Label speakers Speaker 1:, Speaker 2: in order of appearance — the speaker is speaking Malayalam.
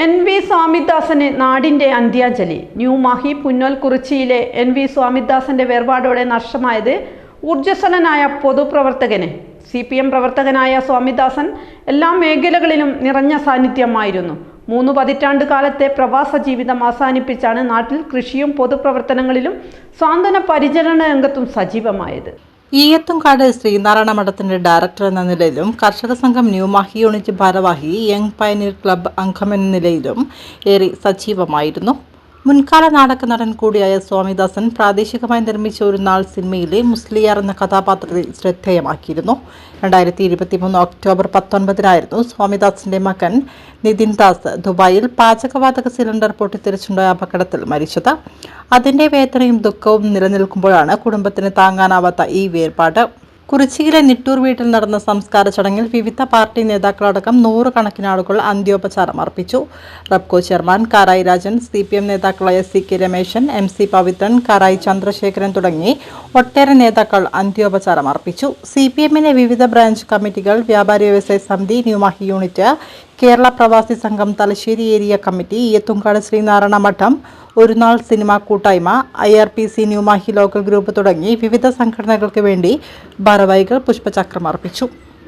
Speaker 1: എൻ.വി. സ്വാമിദാസന് നാടിൻ്റെ അന്ത്യാഞ്ജലി. ന്യൂമാഹി പുന്നോൽ കുറിച്ചിയിലെ എൻ.വി. സ്വാമിദാസന്റെ വേർപാടോടെ നഷ്ടമായത് ഊർജ്ജസ്വലനായ പൊതുപ്രവർത്തകന്. CPM പ്രവർത്തകനായ സ്വാമിദാസൻ എല്ലാ മേഖലകളിലും നിറഞ്ഞ സാന്നിധ്യമായിരുന്നു. 3 പതിറ്റാണ്ട് കാലത്തെ പ്രവാസ ജീവിതം അവസാനിപ്പിച്ചാണ് നാട്ടിൽ കൃഷിയും പൊതുപ്രവർത്തനങ്ങളിലും സാന്ത്വന പരിചരണ രംഗത്തും സജീവമായത്.
Speaker 2: ഈയത്തുംകാട് ശ്രീനാരായണ മഠത്തിന്റെ ഡയറക്ടർ എന്ന നിലയിലും കർഷക സംഘം ന്യൂമാഹി യൂണിറ്റ് ഭാരവാഹി യങ് പയനീർ ക്ലബ്ബ് അംഗമെന്ന നിലയിലും ഏറെ സജീവമായിരുന്നു. മുൻകാല നാടക നടൻ കൂടിയായ സ്വാമിദാസൻ പ്രാദേശികമായി നിർമ്മിച്ച ഒരു നാൾ സിനിമയിലെ മുസ്ലിയാർ എന്ന കഥാപാത്രത്തെ ശ്രദ്ധേയമാക്കിയിരുന്നു. 2023 ഒക്ടോബർ 19 സ്വാമിദാസന്റെ മകൻ നിതിൻ ദാസ് ദുബായിൽ പാചകവാതക സിലിണ്ടർ പൊട്ടിത്തെറിച്ചുണ്ടായ അപകടത്തിൽ മരിച്ചത്. അതിന്റെ വേദനയും ദുഃഖവും നിലനിൽക്കുമ്പോഴാണ് കുടുംബത്തിന് താങ്ങാനാവാത്ത ഈ വേർപാട്. കുറിച്ചിയിലെ നിട്ടൂർ വീട്ടിൽ നടന്ന സംസ്കാര ചടങ്ങിൽ വിവിധ പാർട്ടി നേതാക്കളടക്കം 100 കണക്കിന് ആളുകൾ അന്ത്യോപചാരം അർപ്പിച്ചു. റബ്കോ ചെയർമാൻ കാരായി രാജൻ, CPM നേതാക്കളായ CK രമേശൻ, MC പവിത്രൻ, കാരായി ചന്ദ്രശേഖരൻ തുടങ്ങി ഒട്ടേറെ നേതാക്കൾ അന്ത്യോപചാരം അർപ്പിച്ചു. CPMന്റെ വിവിധ ബ്രാഞ്ച് കമ്മിറ്റികൾ, വ്യാപാരി വ്യവസായ സമിതി, ന്യൂമാഹി യൂണിറ്റ്, കേരള പ്രവാസി സംഘം തലശ്ശേരി ഏരിയ കമ്മിറ്റി, ഈയത്തുംകാട് ശ്രീനാരായണ മഠം, ഒരു നാൾ സിനിമാ കൂട്ടായ്മ, IRPC ന്യൂമാഹി ലോക്കൽ ഗ്രൂപ്പ് തുടങ്ങി വിവിധ സംഘടനകൾക്ക് വേണ്ടി ഭാരവാഹികൾ പുഷ്പചക്രം അർപ്പിച്ചു.